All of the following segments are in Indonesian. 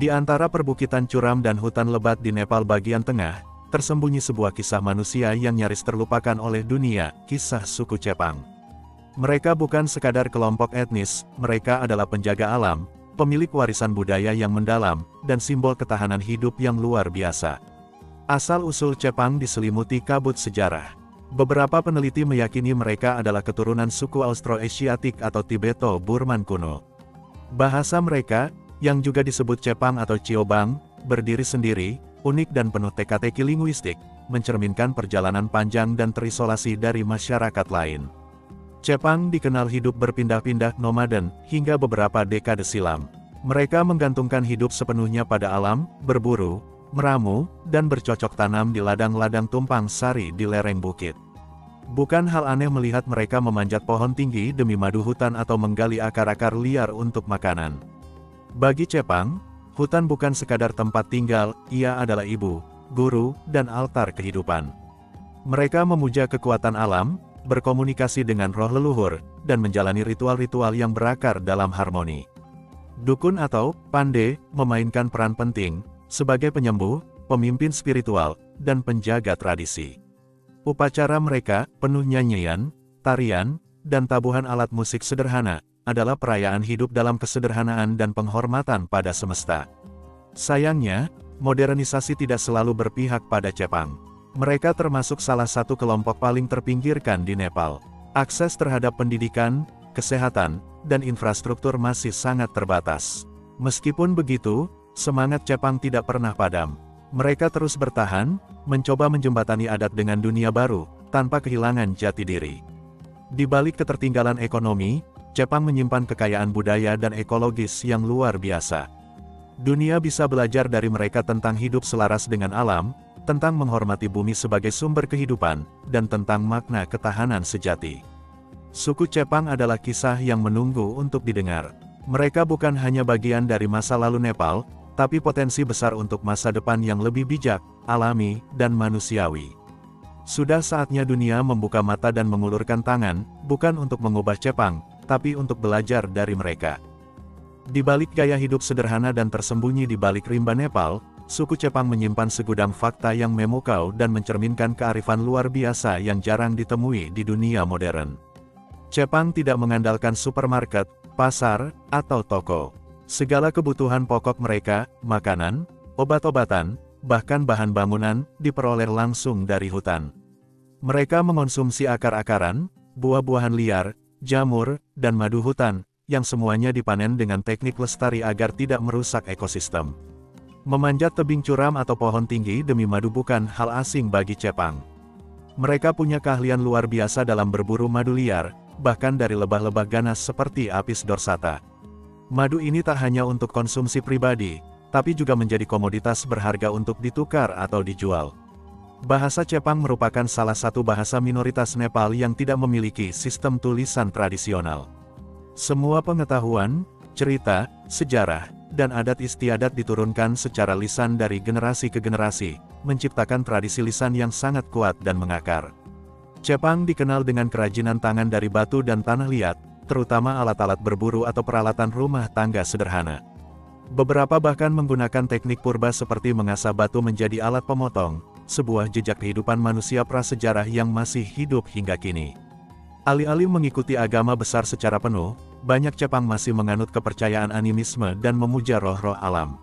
Di antara perbukitan curam dan hutan lebat di Nepal bagian tengah, tersembunyi sebuah kisah manusia yang nyaris terlupakan oleh dunia, kisah suku Chepang. Mereka bukan sekadar kelompok etnis, mereka adalah penjaga alam, pemilik warisan budaya yang mendalam, dan simbol ketahanan hidup yang luar biasa. Asal-usul Chepang diselimuti kabut sejarah. Beberapa peneliti meyakini mereka adalah keturunan suku Austroasiatik atau Tibeto-Burman kuno. Bahasa mereka, yang juga disebut Chepang atau Ciobang, berdiri sendiri, unik dan penuh teka-teki linguistik, mencerminkan perjalanan panjang dan terisolasi dari masyarakat lain. Chepang dikenal hidup berpindah-pindah nomaden, hingga beberapa dekade silam. Mereka menggantungkan hidup sepenuhnya pada alam, berburu, meramu, dan bercocok tanam di ladang-ladang tumpang sari di lereng bukit. Bukan hal aneh melihat mereka memanjat pohon tinggi demi madu hutan atau menggali akar-akar liar untuk makanan. Bagi Chepang, hutan bukan sekadar tempat tinggal, ia adalah ibu, guru, dan altar kehidupan. Mereka memuja kekuatan alam, berkomunikasi dengan roh leluhur, dan menjalani ritual-ritual yang berakar dalam harmoni. Dukun atau pande memainkan peran penting, sebagai penyembuh, pemimpin spiritual, dan penjaga tradisi. Upacara mereka, penuh nyanyian, tarian, dan tabuhan alat musik sederhana, adalah perayaan hidup dalam kesederhanaan dan penghormatan pada semesta. Sayangnya, modernisasi tidak selalu berpihak pada Chepang. Mereka termasuk salah satu kelompok paling terpinggirkan di Nepal. Akses terhadap pendidikan, kesehatan, dan infrastruktur masih sangat terbatas. Meskipun begitu, semangat Chepang tidak pernah padam. Mereka terus bertahan, mencoba menjembatani adat dengan dunia baru, tanpa kehilangan jati diri. Di balik ketertinggalan ekonomi, Chepang menyimpan kekayaan budaya dan ekologis yang luar biasa. Dunia bisa belajar dari mereka tentang hidup selaras dengan alam, tentang menghormati bumi sebagai sumber kehidupan, dan tentang makna ketahanan sejati. Suku Chepang adalah kisah yang menunggu untuk didengar. Mereka bukan hanya bagian dari masa lalu Nepal, tapi potensi besar untuk masa depan yang lebih bijak, alami, dan manusiawi. Sudah saatnya dunia membuka mata dan mengulurkan tangan, bukan untuk mengubah Chepang, tapi untuk belajar dari mereka. Di balik gaya hidup sederhana dan tersembunyi di balik rimba Nepal, suku Chepang menyimpan segudang fakta yang memukau dan mencerminkan kearifan luar biasa yang jarang ditemui di dunia modern. Chepang tidak mengandalkan supermarket, pasar, atau toko. Segala kebutuhan pokok mereka, makanan, obat-obatan, bahkan bahan bangunan, diperoleh langsung dari hutan. Mereka mengonsumsi akar-akaran, buah-buahan liar, jamur, dan madu hutan, yang semuanya dipanen dengan teknik lestari agar tidak merusak ekosistem. Memanjat tebing curam atau pohon tinggi demi madu bukan hal asing bagi Chepang. Mereka punya keahlian luar biasa dalam berburu madu liar, bahkan dari lebah-lebah ganas seperti Apis dorsata. Madu ini tak hanya untuk konsumsi pribadi, tapi juga menjadi komoditas berharga untuk ditukar atau dijual. Bahasa Chepang merupakan salah satu bahasa minoritas Nepal yang tidak memiliki sistem tulisan tradisional. Semua pengetahuan, cerita, sejarah, dan adat istiadat diturunkan secara lisan dari generasi ke generasi, menciptakan tradisi lisan yang sangat kuat dan mengakar. Chepang dikenal dengan kerajinan tangan dari batu dan tanah liat, terutama alat-alat berburu atau peralatan rumah tangga sederhana. Beberapa bahkan menggunakan teknik purba seperti mengasah batu menjadi alat pemotong, sebuah jejak kehidupan manusia prasejarah yang masih hidup hingga kini. Alih-alih mengikuti agama besar secara penuh, banyak Chepang masih menganut kepercayaan animisme dan memuja roh-roh alam.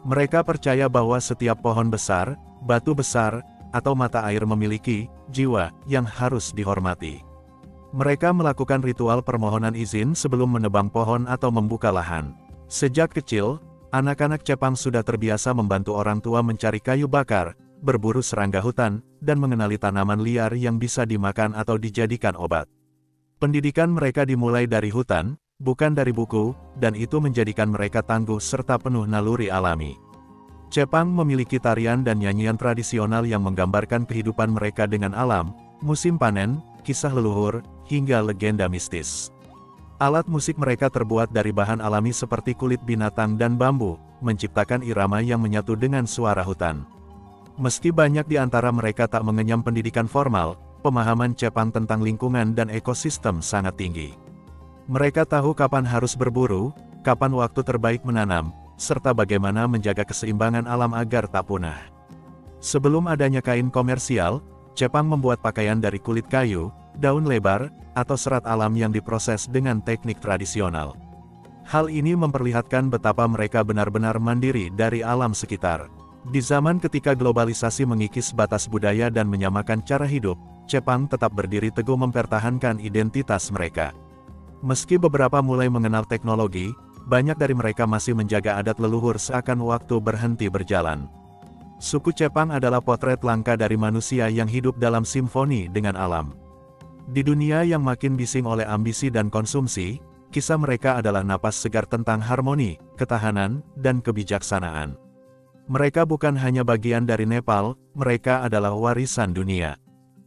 Mereka percaya bahwa setiap pohon besar, batu besar, atau mata air memiliki jiwa yang harus dihormati. Mereka melakukan ritual permohonan izin sebelum menebang pohon atau membuka lahan. Sejak kecil, anak-anak Chepang sudah terbiasa membantu orang tua mencari kayu bakar, berburu serangga hutan, dan mengenali tanaman liar yang bisa dimakan atau dijadikan obat. Pendidikan mereka dimulai dari hutan, bukan dari buku, dan itu menjadikan mereka tangguh serta penuh naluri alami. Chepang memiliki tarian dan nyanyian tradisional yang menggambarkan kehidupan mereka dengan alam, musim panen, kisah leluhur, hingga legenda mistis. Alat musik mereka terbuat dari bahan alami seperti kulit binatang dan bambu, menciptakan irama yang menyatu dengan suara hutan. Meski banyak di antara mereka tak mengenyam pendidikan formal, pemahaman Chepang tentang lingkungan dan ekosistem sangat tinggi. Mereka tahu kapan harus berburu, kapan waktu terbaik menanam, serta bagaimana menjaga keseimbangan alam agar tak punah. Sebelum adanya kain komersial, Jepang membuat pakaian dari kulit kayu, daun lebar, atau serat alam yang diproses dengan teknik tradisional. Hal ini memperlihatkan betapa mereka benar-benar mandiri dari alam sekitar. Di zaman ketika globalisasi mengikis batas budaya dan menyamakan cara hidup, Jepang tetap berdiri teguh mempertahankan identitas mereka. Meski beberapa mulai mengenal teknologi, banyak dari mereka masih menjaga adat leluhur seakan waktu berhenti berjalan. Suku Jepang adalah potret langka dari manusia yang hidup dalam simfoni dengan alam. Di dunia yang makin bising oleh ambisi dan konsumsi, kisah mereka adalah napas segar tentang harmoni, ketahanan, dan kebijaksanaan. Mereka bukan hanya bagian dari Nepal, mereka adalah warisan dunia.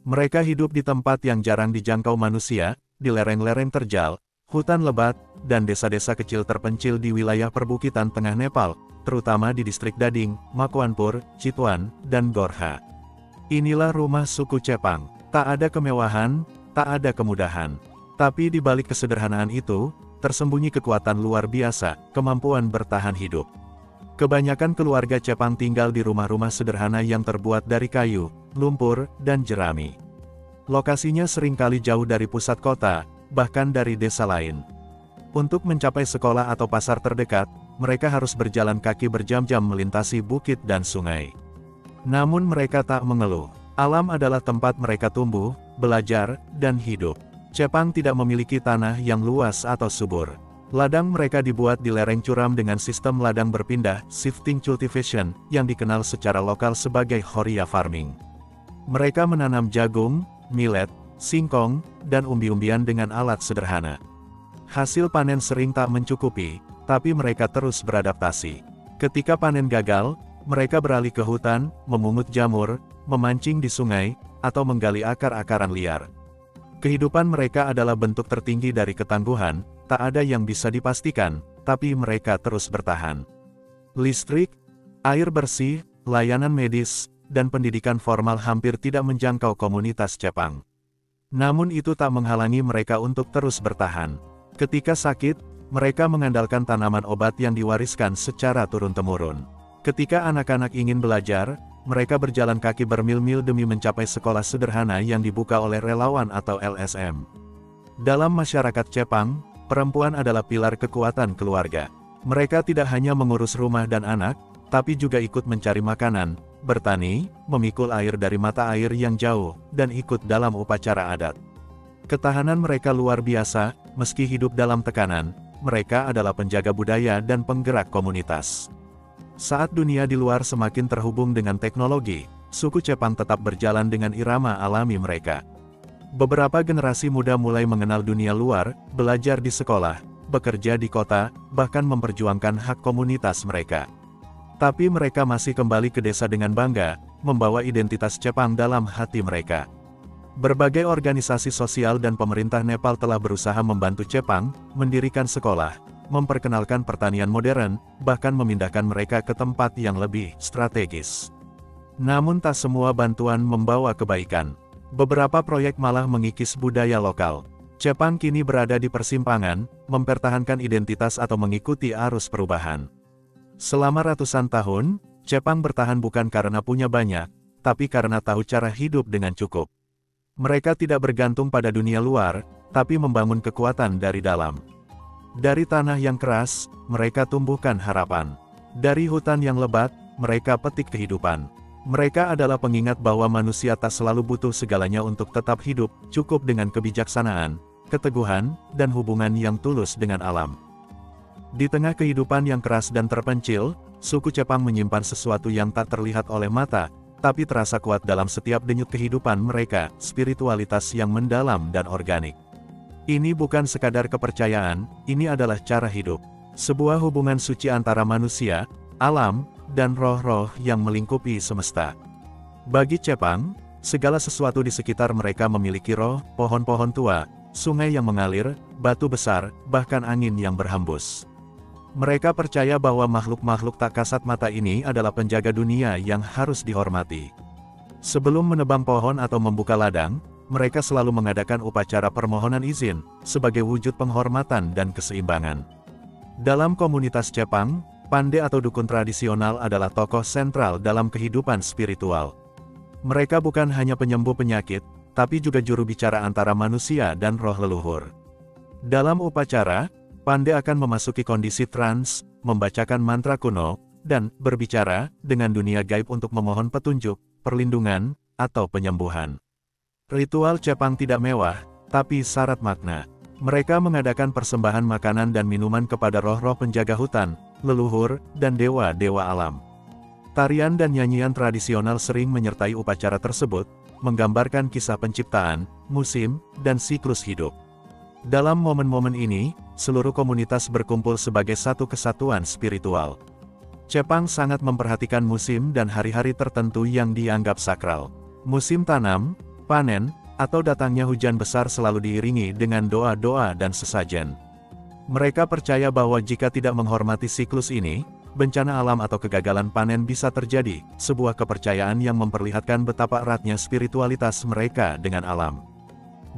Mereka hidup di tempat yang jarang dijangkau manusia, di lereng-lereng terjal, hutan lebat, dan desa-desa kecil terpencil di wilayah perbukitan tengah Nepal, terutama di distrik Dading, Makwanpur, Chitwan, dan Gorkha. Inilah rumah suku Jepang. Tak ada kemewahan, tak ada kemudahan. Tapi di balik kesederhanaan itu, tersembunyi kekuatan luar biasa, kemampuan bertahan hidup. Kebanyakan keluarga Jepang tinggal di rumah-rumah sederhana yang terbuat dari kayu, lumpur, dan jerami. Lokasinya seringkali jauh dari pusat kota, bahkan dari desa lain. Untuk mencapai sekolah atau pasar terdekat, mereka harus berjalan kaki berjam-jam melintasi bukit dan sungai. Namun mereka tak mengeluh. Alam adalah tempat mereka tumbuh, belajar, dan hidup. Jepang tidak memiliki tanah yang luas atau subur. Ladang mereka dibuat di lereng curam dengan sistem ladang berpindah, shifting cultivation, yang dikenal secara lokal sebagai Horia farming. Mereka menanam jagung, millet, singkong, dan umbi-umbian dengan alat sederhana. Hasil panen sering tak mencukupi, tapi mereka terus beradaptasi. Ketika panen gagal, mereka beralih ke hutan, memungut jamur, memancing di sungai, atau menggali akar-akaran liar. Kehidupan mereka adalah bentuk tertinggi dari ketangguhan, tak ada yang bisa dipastikan, tapi mereka terus bertahan. Listrik, air bersih, layanan medis, dan pendidikan formal hampir tidak menjangkau komunitas Jepang. Namun itu tak menghalangi mereka untuk terus bertahan. Ketika sakit, mereka mengandalkan tanaman obat yang diwariskan secara turun-temurun. Ketika anak-anak ingin belajar, mereka berjalan kaki bermil-mil demi mencapai sekolah sederhana yang dibuka oleh relawan atau LSM. Dalam masyarakat Jepang, perempuan adalah pilar kekuatan keluarga. Mereka tidak hanya mengurus rumah dan anak, tapi juga ikut mencari makanan, bertani, memikul air dari mata air yang jauh, dan ikut dalam upacara adat. Ketahanan mereka luar biasa, meski hidup dalam tekanan, mereka adalah penjaga budaya dan penggerak komunitas. Saat dunia di luar semakin terhubung dengan teknologi, suku Jepang tetap berjalan dengan irama alami mereka. Beberapa generasi muda mulai mengenal dunia luar, belajar di sekolah, bekerja di kota, bahkan memperjuangkan hak komunitas mereka. Tapi mereka masih kembali ke desa dengan bangga, membawa identitas Jepang dalam hati mereka. Berbagai organisasi sosial dan pemerintah Nepal telah berusaha membantu Jepang, mendirikan sekolah, memperkenalkan pertanian modern, bahkan memindahkan mereka ke tempat yang lebih strategis. Namun tak semua bantuan membawa kebaikan. Beberapa proyek malah mengikis budaya lokal. Jepang kini berada di persimpangan, mempertahankan identitas atau mengikuti arus perubahan. Selama ratusan tahun, Jepang bertahan bukan karena punya banyak, tapi karena tahu cara hidup dengan cukup. Mereka tidak bergantung pada dunia luar, tapi membangun kekuatan dari dalam. Dari tanah yang keras, mereka tumbuhkan harapan. Dari hutan yang lebat, mereka petik kehidupan. Mereka adalah pengingat bahwa manusia tak selalu butuh segalanya untuk tetap hidup, cukup dengan kebijaksanaan, keteguhan, dan hubungan yang tulus dengan alam. Di tengah kehidupan yang keras dan terpencil, suku Jepang menyimpan sesuatu yang tak terlihat oleh mata, tapi terasa kuat dalam setiap denyut kehidupan mereka, spiritualitas yang mendalam dan organik. Ini bukan sekadar kepercayaan, ini adalah cara hidup. Sebuah hubungan suci antara manusia, alam, dan roh-roh yang melingkupi semesta. Bagi Jepang, segala sesuatu di sekitar mereka memiliki roh, pohon-pohon tua, sungai yang mengalir, batu besar, bahkan angin yang berhembus. Mereka percaya bahwa makhluk-makhluk tak kasat mata ini adalah penjaga dunia yang harus dihormati. Sebelum menebang pohon atau membuka ladang, mereka selalu mengadakan upacara permohonan izin, sebagai wujud penghormatan dan keseimbangan. Dalam komunitas Jepang, Pande atau dukun tradisional adalah tokoh sentral dalam kehidupan spiritual. Mereka bukan hanya penyembuh penyakit, tapi juga juru bicara antara manusia dan roh leluhur. Dalam upacara, Pande akan memasuki kondisi trans, membacakan mantra kuno, dan berbicara dengan dunia gaib untuk memohon petunjuk, perlindungan, atau penyembuhan. Ritual Cepang tidak mewah, tapi syarat makna. Mereka mengadakan persembahan makanan dan minuman kepada roh-roh penjaga hutan, leluhur, dan dewa-dewa alam. Tarian dan nyanyian tradisional sering menyertai upacara tersebut, menggambarkan kisah penciptaan, musim, dan siklus hidup. Dalam momen-momen ini, seluruh komunitas berkumpul sebagai satu kesatuan spiritual. Cepang sangat memperhatikan musim dan hari-hari tertentu yang dianggap sakral. Musim tanam, panen, atau datangnya hujan besar selalu diiringi dengan doa-doa dan sesajen. Mereka percaya bahwa jika tidak menghormati siklus ini, bencana alam atau kegagalan panen bisa terjadi, sebuah kepercayaan yang memperlihatkan betapa eratnya spiritualitas mereka dengan alam.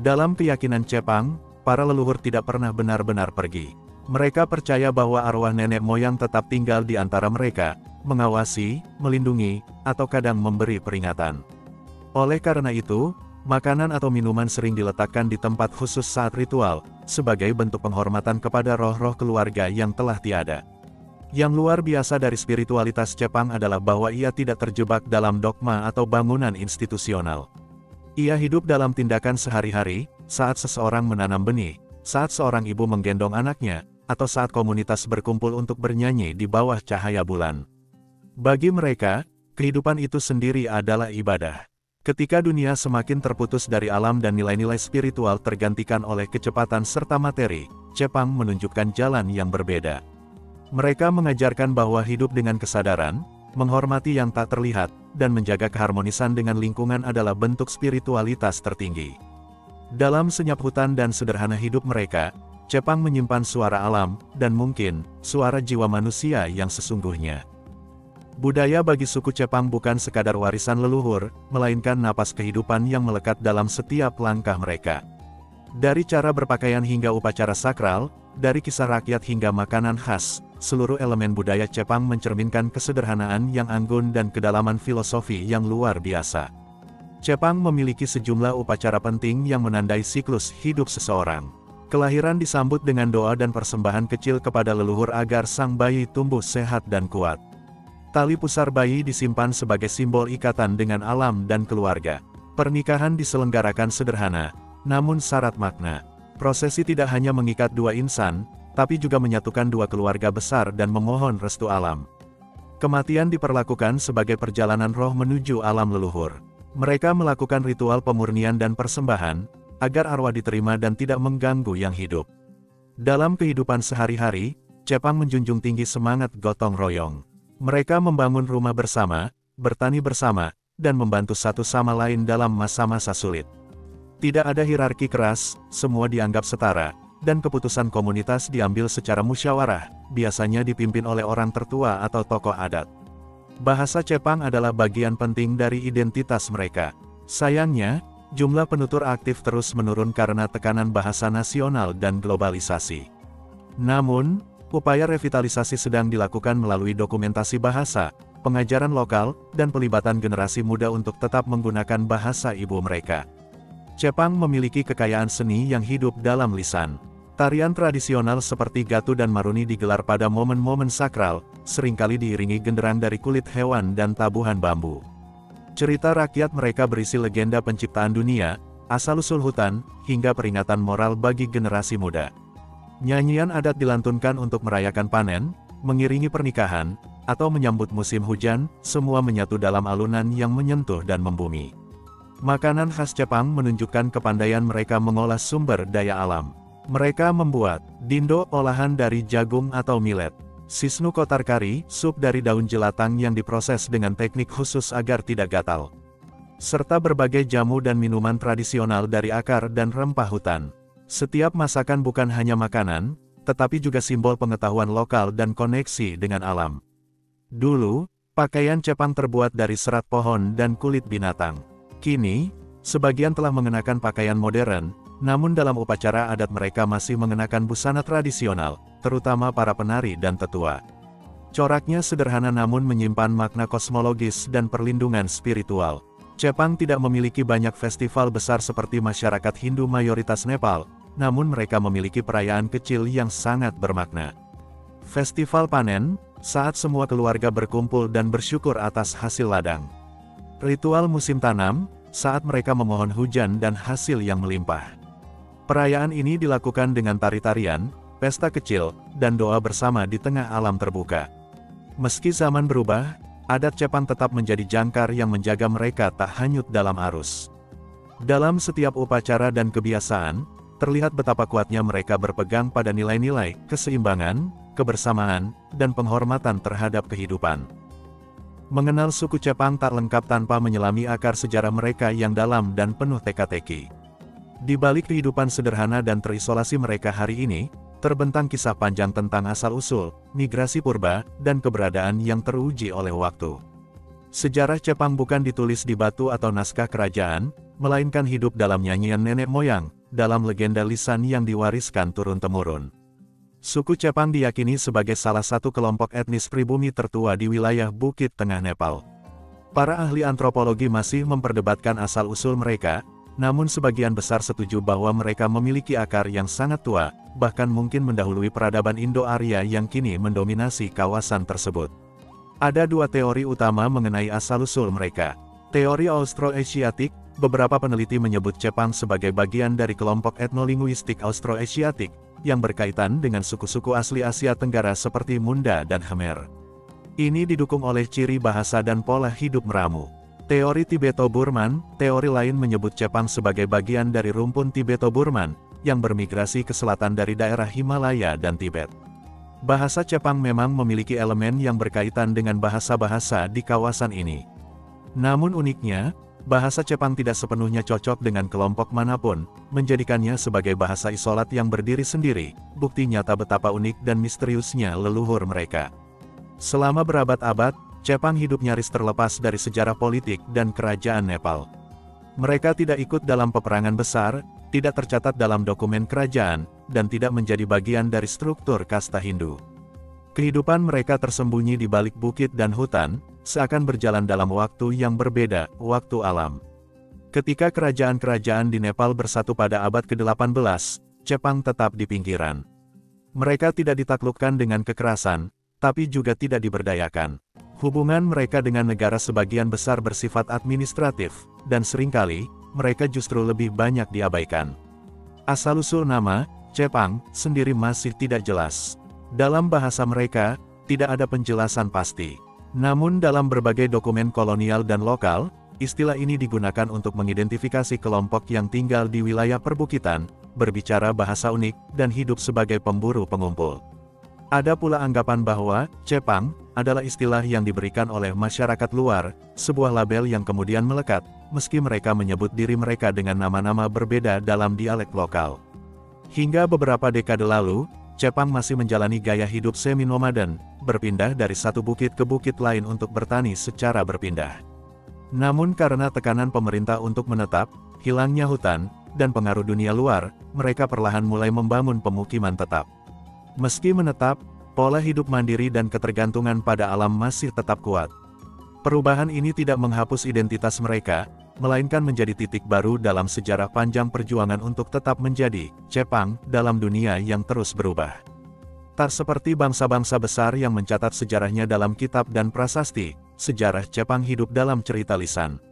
Dalam keyakinan Cepang, para leluhur tidak pernah benar-benar pergi. Mereka percaya bahwa arwah nenek moyang tetap tinggal di antara mereka, mengawasi, melindungi, atau kadang memberi peringatan. Oleh karena itu, makanan atau minuman sering diletakkan di tempat khusus saat ritual, sebagai bentuk penghormatan kepada roh-roh keluarga yang telah tiada. Yang luar biasa dari spiritualitas Cepang adalah bahwa ia tidak terjebak dalam dogma atau bangunan institusional. Ia hidup dalam tindakan sehari-hari, saat seseorang menanam benih, saat seorang ibu menggendong anaknya, atau saat komunitas berkumpul untuk bernyanyi di bawah cahaya bulan. Bagi mereka, kehidupan itu sendiri adalah ibadah. Ketika dunia semakin terputus dari alam dan nilai-nilai spiritual tergantikan oleh kecepatan serta materi, Cepang menunjukkan jalan yang berbeda. Mereka mengajarkan bahwa hidup dengan kesadaran, menghormati yang tak terlihat, dan menjaga keharmonisan dengan lingkungan adalah bentuk spiritualitas tertinggi. Dalam senyap hutan dan sederhana hidup mereka, Cepang menyimpan suara alam, dan mungkin, suara jiwa manusia yang sesungguhnya. Budaya bagi suku Cepang bukan sekadar warisan leluhur, melainkan napas kehidupan yang melekat dalam setiap langkah mereka. Dari cara berpakaian hingga upacara sakral, dari kisah rakyat hingga makanan khas, seluruh elemen budaya Cepang mencerminkan kesederhanaan yang anggun dan kedalaman filosofi yang luar biasa. Cepang memiliki sejumlah upacara penting yang menandai siklus hidup seseorang. Kelahiran disambut dengan doa dan persembahan kecil kepada leluhur agar sang bayi tumbuh sehat dan kuat. Tali pusar bayi disimpan sebagai simbol ikatan dengan alam dan keluarga. Pernikahan diselenggarakan sederhana, namun syarat makna. Prosesi tidak hanya mengikat dua insan, tapi juga menyatukan dua keluarga besar dan memohon restu alam. Kematian diperlakukan sebagai perjalanan roh menuju alam leluhur. Mereka melakukan ritual pemurnian dan persembahan, agar arwah diterima dan tidak mengganggu yang hidup. Dalam kehidupan sehari-hari, Cepang menjunjung tinggi semangat gotong royong. Mereka membangun rumah bersama, bertani bersama, dan membantu satu sama lain dalam masa-masa sulit. Tidak ada hierarki keras, semua dianggap setara, dan keputusan komunitas diambil secara musyawarah, biasanya dipimpin oleh orang tertua atau tokoh adat. Bahasa Cepang adalah bagian penting dari identitas mereka. Sayangnya, jumlah penutur aktif terus menurun karena tekanan bahasa nasional dan globalisasi. Namun, upaya revitalisasi sedang dilakukan melalui dokumentasi bahasa, pengajaran lokal, dan pelibatan generasi muda untuk tetap menggunakan bahasa ibu mereka. Cepang memiliki kekayaan seni yang hidup dalam lisan. Tarian tradisional seperti Gatu dan Maruni digelar pada momen-momen sakral, seringkali diiringi genderang dari kulit hewan dan tabuhan bambu. Cerita rakyat mereka berisi legenda penciptaan dunia, asal-usul hutan, hingga peringatan moral bagi generasi muda. Nyanyian adat dilantunkan untuk merayakan panen, mengiringi pernikahan, atau menyambut musim hujan, semua menyatu dalam alunan yang menyentuh dan membumi. Makanan khas Cepang menunjukkan kepandaian mereka mengolah sumber daya alam. Mereka membuat dindo olahan dari jagung atau millet, sisnu kotar kari, sup dari daun jelatang yang diproses dengan teknik khusus agar tidak gatal, serta berbagai jamu dan minuman tradisional dari akar dan rempah hutan. Setiap masakan bukan hanya makanan, tetapi juga simbol pengetahuan lokal dan koneksi dengan alam. Dulu, pakaian Cepang terbuat dari serat pohon dan kulit binatang. Kini, sebagian telah mengenakan pakaian modern, namun dalam upacara adat mereka masih mengenakan busana tradisional, terutama para penari dan tetua. Coraknya sederhana namun menyimpan makna kosmologis dan perlindungan spiritual. Chepang tidak memiliki banyak festival besar seperti masyarakat Hindu mayoritas Nepal, namun mereka memiliki perayaan kecil yang sangat bermakna. Festival panen, saat semua keluarga berkumpul dan bersyukur atas hasil ladang. Ritual musim tanam, saat mereka memohon hujan dan hasil yang melimpah. Perayaan ini dilakukan dengan tari-tarian, pesta kecil, dan doa bersama di tengah alam terbuka. Meski zaman berubah, adat Chepang tetap menjadi jangkar yang menjaga mereka tak hanyut dalam arus. Dalam setiap upacara dan kebiasaan, terlihat betapa kuatnya mereka berpegang pada nilai-nilai keseimbangan, kebersamaan, dan penghormatan terhadap kehidupan. Mengenal suku Chepang tak lengkap tanpa menyelami akar sejarah mereka yang dalam dan penuh teka-teki. Di balik kehidupan sederhana dan terisolasi mereka hari ini, terbentang kisah panjang tentang asal-usul, migrasi purba, dan keberadaan yang teruji oleh waktu. Sejarah Chepang bukan ditulis di batu atau naskah kerajaan, melainkan hidup dalam nyanyian nenek moyang, dalam legenda lisan yang diwariskan turun-temurun. Suku Chepang diyakini sebagai salah satu kelompok etnis pribumi tertua di wilayah Bukit Tengah Nepal. Para ahli antropologi masih memperdebatkan asal-usul mereka, namun sebagian besar setuju bahwa mereka memiliki akar yang sangat tua, bahkan mungkin mendahului peradaban Indo-Arya yang kini mendominasi kawasan tersebut. Ada dua teori utama mengenai asal-usul mereka. Teori Austroasiatik, beberapa peneliti menyebut Chepang sebagai bagian dari kelompok etnolinguistik Austroasiatik, yang berkaitan dengan suku-suku asli Asia Tenggara seperti Munda dan Khmer. Ini didukung oleh ciri bahasa dan pola hidup meramu. Teori Tibeto-Burman, teori lain menyebut Chepang sebagai bagian dari rumpun Tibeto-Burman, yang bermigrasi ke selatan dari daerah Himalaya dan Tibet. Bahasa Chepang memang memiliki elemen yang berkaitan dengan bahasa-bahasa di kawasan ini. Namun uniknya, bahasa Chepang tidak sepenuhnya cocok dengan kelompok manapun, menjadikannya sebagai bahasa isolat yang berdiri sendiri, bukti nyata betapa unik dan misteriusnya leluhur mereka. Selama berabad-abad, Chepang hidup nyaris terlepas dari sejarah politik dan kerajaan Nepal. Mereka tidak ikut dalam peperangan besar, tidak tercatat dalam dokumen kerajaan, dan tidak menjadi bagian dari struktur kasta Hindu. Kehidupan mereka tersembunyi di balik bukit dan hutan, seakan berjalan dalam waktu yang berbeda, waktu alam. Ketika kerajaan-kerajaan di Nepal bersatu pada abad ke-18, Chepang tetap di pinggiran. Mereka tidak ditaklukkan dengan kekerasan, tapi juga tidak diberdayakan. Hubungan mereka dengan negara sebagian besar bersifat administratif, dan seringkali, mereka justru lebih banyak diabaikan. Asal-usul nama, Chepang, sendiri masih tidak jelas. Dalam bahasa mereka, tidak ada penjelasan pasti. Namun dalam berbagai dokumen kolonial dan lokal, istilah ini digunakan untuk mengidentifikasi kelompok yang tinggal di wilayah perbukitan, berbicara bahasa unik, dan hidup sebagai pemburu pengumpul. Ada pula anggapan bahwa Chepang adalah istilah yang diberikan oleh masyarakat luar, sebuah label yang kemudian melekat, meski mereka menyebut diri mereka dengan nama-nama berbeda dalam dialek lokal. Hingga beberapa dekade lalu, Chepang masih menjalani gaya hidup semi-nomaden, berpindah dari satu bukit ke bukit lain untuk bertani secara berpindah. Namun karena tekanan pemerintah untuk menetap, hilangnya hutan, dan pengaruh dunia luar, mereka perlahan mulai membangun pemukiman tetap. Meski menetap, pola hidup mandiri dan ketergantungan pada alam masih tetap kuat. Perubahan ini tidak menghapus identitas mereka, melainkan menjadi titik baru dalam sejarah panjang perjuangan untuk tetap menjadi Chepang dalam dunia yang terus berubah. Tak seperti bangsa-bangsa besar yang mencatat sejarahnya dalam kitab dan prasasti, sejarah Chepang hidup dalam cerita lisan.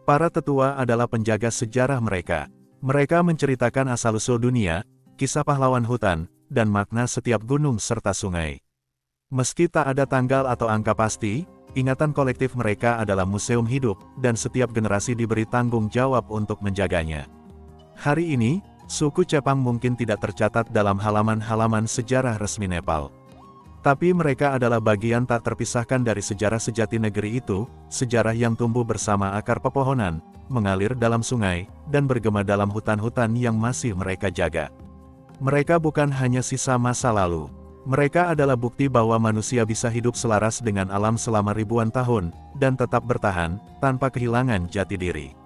Para tetua adalah penjaga sejarah mereka. Mereka menceritakan asal-usul dunia, kisah pahlawan hutan, dan makna setiap gunung serta sungai. Meski tak ada tanggal atau angka pasti, ingatan kolektif mereka adalah museum hidup, dan setiap generasi diberi tanggung jawab untuk menjaganya. Hari ini, suku Chepang mungkin tidak tercatat dalam halaman-halaman sejarah resmi Nepal. Tapi mereka adalah bagian tak terpisahkan dari sejarah sejati negeri itu, sejarah yang tumbuh bersama akar pepohonan, mengalir dalam sungai, dan bergema dalam hutan-hutan yang masih mereka jaga. Mereka bukan hanya sisa masa lalu. Mereka adalah bukti bahwa manusia bisa hidup selaras dengan alam selama ribuan tahun, dan tetap bertahan, tanpa kehilangan jati diri.